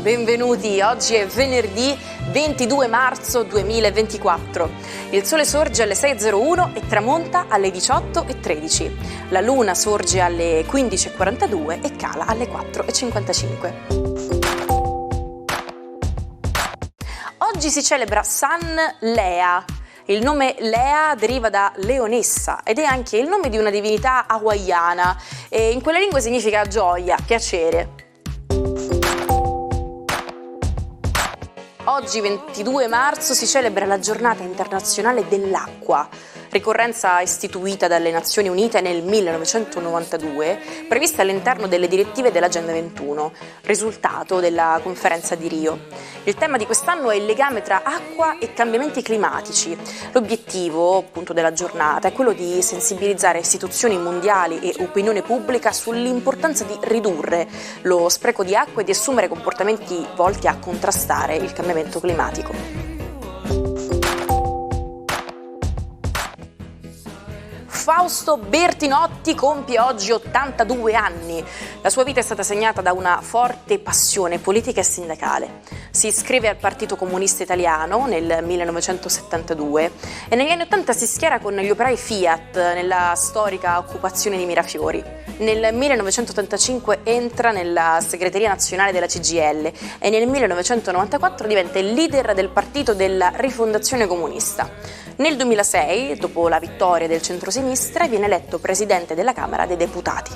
benvenuti. Oggi è venerdì 22 marzo 2024. Il sole sorge alle 6.01 e tramonta alle 18.13. La luna sorge alle 15.42 e cala alle 4.55. Oggi si celebra San Lea. Il nome Lea deriva da leonessa ed è anche il nome di una divinità hawaiana e in quella lingua significa gioia, piacere. Oggi, 22 marzo, si celebra la Giornata internazionale dell'acqua, ricorrenza istituita dalle Nazioni Unite nel 1992, prevista all'interno delle direttive dell'Agenda 21, risultato della conferenza di Rio. Il tema di quest'anno è il legame tra acqua e cambiamenti climatici. L'obiettivo, appunto, della giornata è quello di sensibilizzare istituzioni mondiali e opinione pubblica sull'importanza di ridurre lo spreco di acqua e di assumere comportamenti volti a contrastare il cambiamento climatico. Fausto Bertinotti compie oggi 82 anni. La sua vita è stata segnata da una forte passione politica e sindacale. Si iscrive al Partito Comunista Italiano nel 1972 e negli anni 80 si schiera con gli operai Fiat nella storica occupazione di Mirafiori. Nel 1985 entra nella segreteria nazionale della CGIL e nel 1994 diventa il leader del partito della Rifondazione Comunista. Nel 2006, dopo la vittoria del centrosinistra, viene eletto presidente della Camera dei Deputati.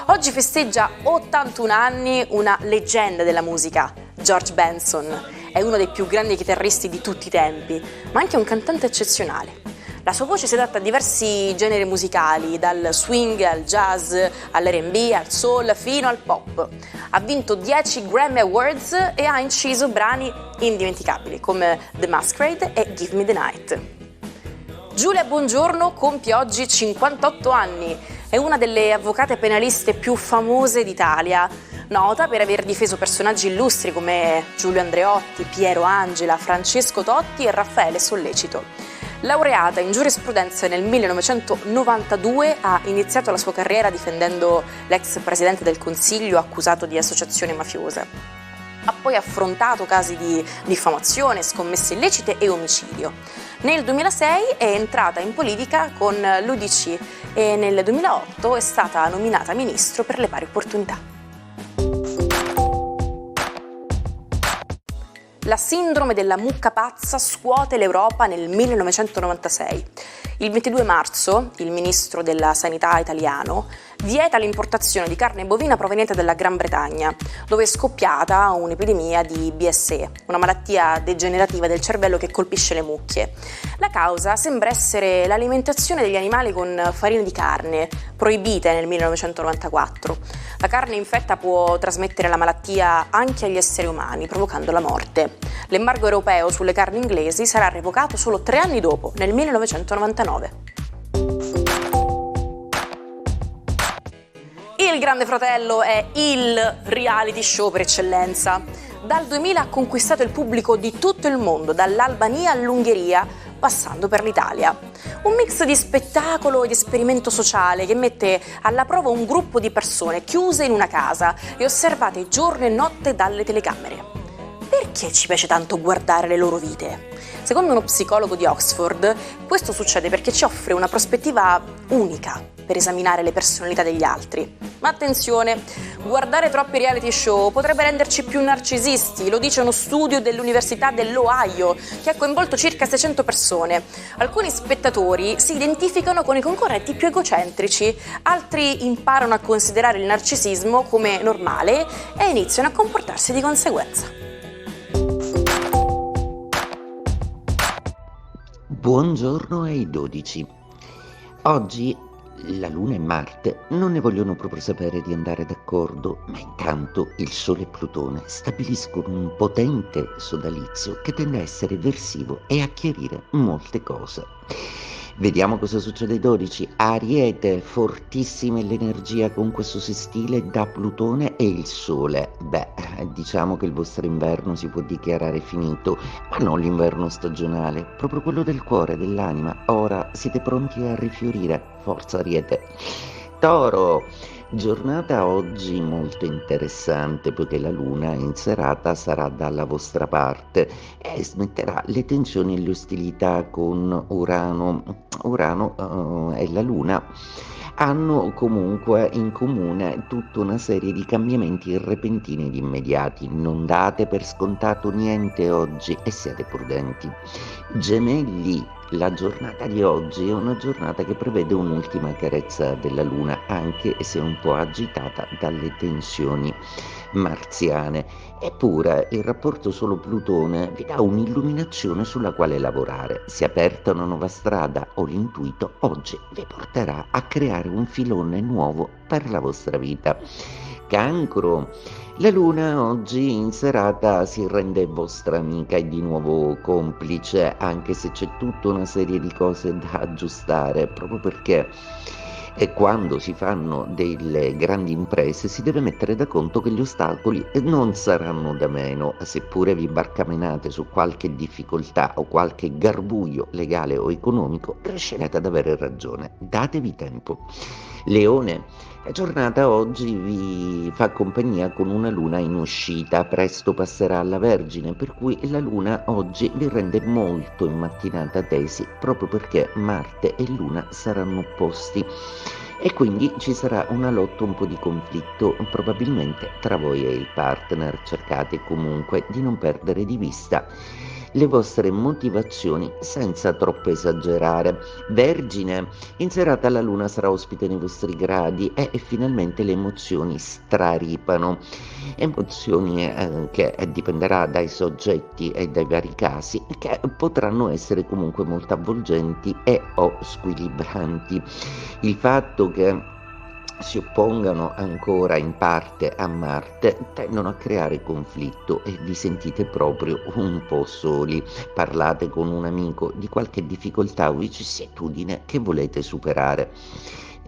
Oggi festeggia 81 anni una leggenda della musica, George Benson. È uno dei più grandi chitarristi di tutti i tempi, ma anche un cantante eccezionale. La sua voce si adatta a diversi generi musicali, dal swing al jazz, all'R&B, al soul, fino al pop. Ha vinto 10 Grammy Awards e ha inciso brani indimenticabili come The Masquerade e Give Me the Night. Giulia Bongiorno compie oggi 58 anni, è una delle avvocate penaliste più famose d'Italia, nota per aver difeso personaggi illustri come Giulio Andreotti, Piero Angela, Francesco Totti e Raffaele Sollecito. Laureata in giurisprudenza nel 1992, ha iniziato la sua carriera difendendo l'ex presidente del Consiglio accusato di associazione mafiosa. Ha poi affrontato casi di diffamazione, scommesse illecite e omicidio. Nel 2006 è entrata in politica con l'UDC e nel 2008 è stata nominata ministro per le pari opportunità. La sindrome della mucca pazza scuote l'Europa nel 1996. Il 22 marzo il ministro della Sanità italiano vieta l'importazione di carne bovina proveniente dalla Gran Bretagna, dove è scoppiata un'epidemia di BSE, una malattia degenerativa del cervello che colpisce le mucche. La causa sembra essere l'alimentazione degli animali con farine di carne, proibite nel 1994. La carne infetta può trasmettere la malattia anche agli esseri umani, provocando la morte. L'embargo europeo sulle carni inglesi sarà revocato solo 3 anni dopo, nel 1999. Il Grande Fratello è il reality show per eccellenza. Dal 2000 ha conquistato il pubblico di tutto il mondo, dall'Albania all'Ungheria, passando per l'Italia. Un mix di spettacolo ed esperimento sociale che mette alla prova un gruppo di persone chiuse in una casa e osservate giorno e notte dalle telecamere. Perché ci piace tanto guardare le loro vite? Secondo uno psicologo di Oxford, questo succede perché ci offre una prospettiva unica per esaminare le personalità degli altri. Ma attenzione, guardare troppi reality show potrebbe renderci più narcisisti, lo dice uno studio dell'Università dell'Ohio che ha coinvolto circa 600 persone. Alcuni spettatori si identificano con i concorrenti più egocentrici, altri imparano a considerare il narcisismo come normale e iniziano a comportarsi di conseguenza. Buongiorno ai 12. Oggi la Luna e Marte non ne vogliono proprio sapere di andare d'accordo, ma intanto il Sole e Plutone stabiliscono un potente sodalizio che tende a essere versivo e a chiarire molte cose. Vediamo cosa succede ai 12. Ariete, fortissima l'energia con questo sestile da Plutone e il Sole. Diciamo che il vostro inverno si può dichiarare finito, ma non l'inverno stagionale, proprio quello del cuore, dell'anima. Ora siete pronti a rifiorire. Forza Ariete. Toro, Giornata oggi molto interessante poiché la luna in serata sarà dalla vostra parte e smetterà le tensioni e le ostilità con Urano. Urano e la luna hanno comunque in comune tutta una serie di cambiamenti repentini ed immediati. Non date per scontato niente oggi e siate prudenti. Gemelli, la giornata di oggi è una giornata che prevede un'ultima carezza della Luna, anche se un po' agitata dalle tensioni marziane. Eppure il rapporto Solo-Plutone vi dà un'illuminazione sulla quale lavorare. Si è aperta una nuova strada o l'intuito oggi vi porterà a creare un filone nuovo per la vostra vita. Cancro. La luna oggi in serata si rende vostra amica e di nuovo complice, anche se c'è tutta una serie di cose da aggiustare, proprio perché quando si fanno delle grandi imprese si deve mettere da conto che gli ostacoli non saranno da meno, seppure vi barcamenate su qualche difficoltà o qualche garbuglio legale o economico, riuscirete ad avere ragione. Datevi tempo. Leone, la giornata oggi vi fa compagnia con una luna in uscita, presto passerà alla Vergine, per cui la luna oggi vi rende molto in mattinata tesi, proprio perché Marte e Luna saranno opposti e quindi ci sarà una lotta, un po' di conflitto, probabilmente tra voi e il partner. Cercate comunque di non perdere di vista le vostre motivazioni senza troppo esagerare. Vergine, in serata la luna sarà ospite nei vostri gradi e finalmente le emozioni straripano, emozioni che dipenderà dai soggetti e dai vari casi, che potranno essere comunque molto avvolgenti e o squilibranti. Il fatto che si oppongano ancora in parte a Marte tendono a creare conflitto e vi sentite proprio un po' soli. Parlate con un amico di qualche difficoltà o vicissitudine che volete superare.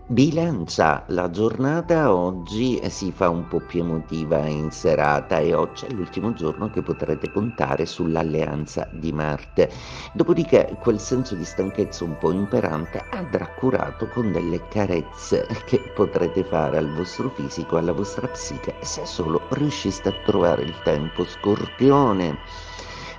Bilancia, la giornata oggi si fa un po' più emotiva in serata e oggi è l'ultimo giorno che potrete contare sull'alleanza di Marte. Dopodiché quel senso di stanchezza un po' imperante andrà curato con delle carezze che potrete fare al vostro fisico, alla vostra psiche, se solo riusciste a trovare il tempo. Scorpione.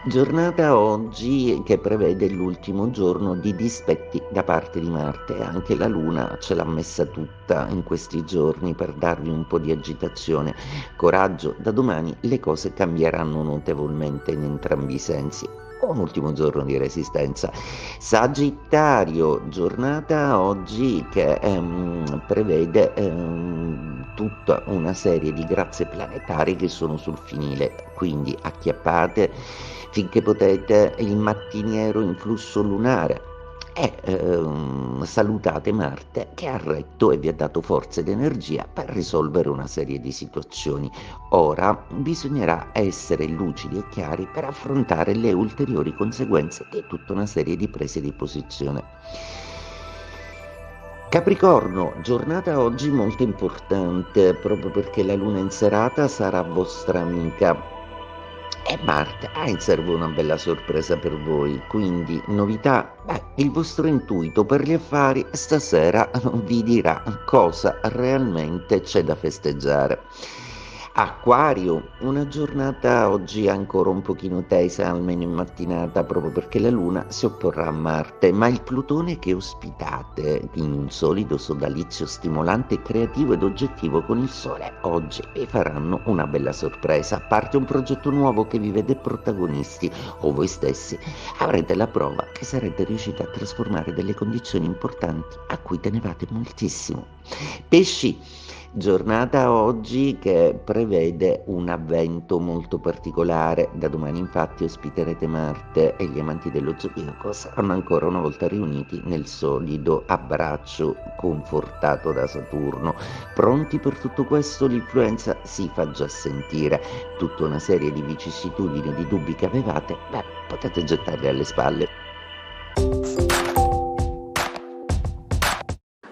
Giornata oggi che prevede l'ultimo giorno di dispetti da parte di Marte, anche la Luna ce l'ha messa tutta in questi giorni per darvi un po' di agitazione. Coraggio, da domani le cose cambieranno notevolmente in entrambi i sensi. Un ultimo giorno di resistenza. Sagittario, giornata oggi che prevede tutta una serie di grazie planetarie che sono sul finire, quindi acchiappate finché potete il mattiniero in flusso lunare e salutate Marte che ha retto e vi ha dato forza ed energia per risolvere una serie di situazioni. Ora bisognerà essere lucidi e chiari per affrontare le ulteriori conseguenze di tutta una serie di prese di posizione. Capricorno, giornata oggi molto importante proprio perché la luna in serata sarà vostra amica e Marte ha in serbo una bella sorpresa per voi, quindi novità, il vostro intuito per gli affari stasera vi dirà cosa realmente c'è da festeggiare. Acquario, una giornata oggi ancora un pochino tesa, almeno in mattinata, proprio perché la Luna si opporrà a Marte, ma il Plutone che ospitate in un solido sodalizio stimolante, creativo ed oggettivo con il Sole, oggi vi faranno una bella sorpresa. Parte un progetto nuovo che vi vede protagonisti o voi stessi avrete la prova che sarete riusciti a trasformare delle condizioni importanti a cui tenevate moltissimo. Pesci, giornata oggi che prevede un avvento molto particolare. Da domani infatti ospiterete Marte e gli amanti dello zodiaco saranno ancora una volta riuniti nel solido abbraccio confortato da Saturno. Pronti per tutto questo? L'influenza si fa già sentire. Tutta una serie di vicissitudini, di dubbi che avevate, potete gettarli alle spalle.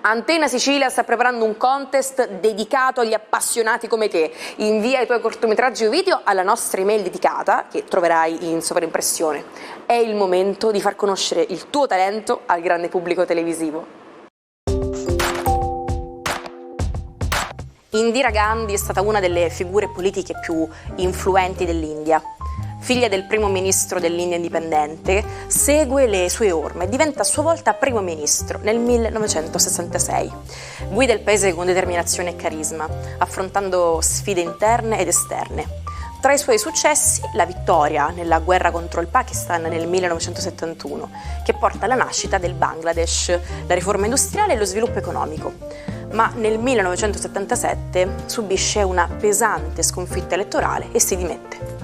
Antena Sicilia sta preparando un contest dedicato agli appassionati come te. Invia i tuoi cortometraggi o video alla nostra email dedicata, che troverai in sovraimpressione. È il momento di far conoscere il tuo talento al grande pubblico televisivo. Indira Gandhi è stata una delle figure politiche più influenti dell'India. Figlia del primo ministro dell'India indipendente, segue le sue orme e diventa a sua volta primo ministro nel 1966. Guida il paese con determinazione e carisma, affrontando sfide interne ed esterne. Tra i suoi successi, la vittoria nella guerra contro il Pakistan nel 1971, che porta alla nascita del Bangladesh, la riforma industriale e lo sviluppo economico. Ma nel 1977 subisce una pesante sconfitta elettorale e si dimette.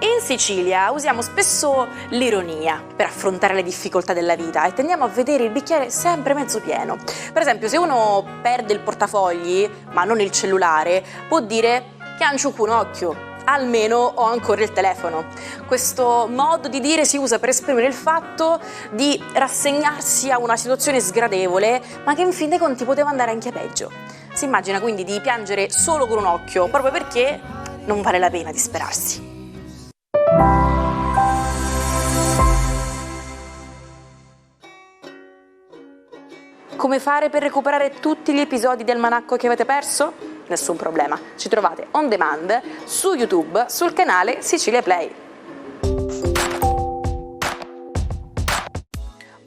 In Sicilia usiamo spesso l'ironia per affrontare le difficoltà della vita e tendiamo a vedere il bicchiere sempre mezzo pieno. Per esempio, se uno perde il portafogli, ma non il cellulare, può dire che ha un occhio, almeno ho ancora il telefono. Questo modo di dire si usa per esprimere il fatto di rassegnarsi a una situazione sgradevole, ma che in fin dei conti poteva andare anche peggio. Si immagina quindi di piangere solo con un occhio, proprio perché non vale la pena disperarsi. Come fare per recuperare tutti gli episodi del Almanacco che avete perso? Nessun problema, ci trovate on demand su YouTube sul canale Sicilia Play.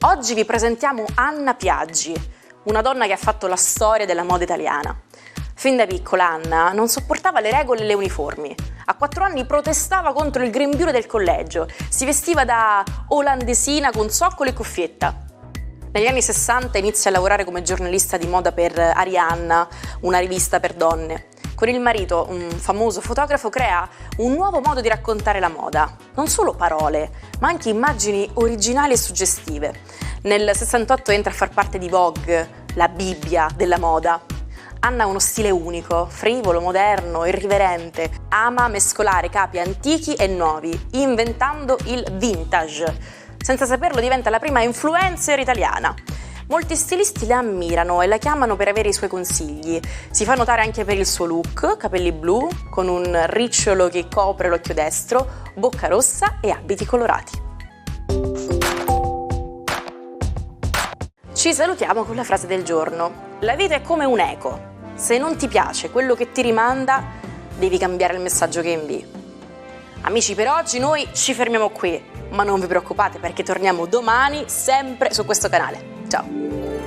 Oggi vi presentiamo Anna Piaggi, una donna che ha fatto la storia della moda italiana. Fin da piccola Anna non sopportava le regole e le uniformi. A 4 anni protestava contro il grembiule del collegio, si vestiva da olandesina con zoccolo e cuffietta. Negli anni 60 inizia a lavorare come giornalista di moda per Arianna, una rivista per donne. Con il marito, un famoso fotografo, crea un nuovo modo di raccontare la moda. Non solo parole, ma anche immagini originali e suggestive. Nel 68 entra a far parte di Vogue, la Bibbia della moda. Anna ha uno stile unico, frivolo, moderno, irriverente. Ama mescolare capi antichi e nuovi, inventando il vintage. Senza saperlo diventa la prima influencer italiana. Molti stilisti la ammirano e la chiamano per avere i suoi consigli. Si fa notare anche per il suo look, capelli blu, con un ricciolo che copre l'occhio destro, bocca rossa e abiti colorati. Ci salutiamo con la frase del giorno. La vita è come un eco. Se non ti piace quello che ti rimanda, devi cambiare il messaggio che invii. Amici, per oggi noi ci fermiamo qui, ma non vi preoccupate perché torniamo domani sempre su questo canale. Ciao!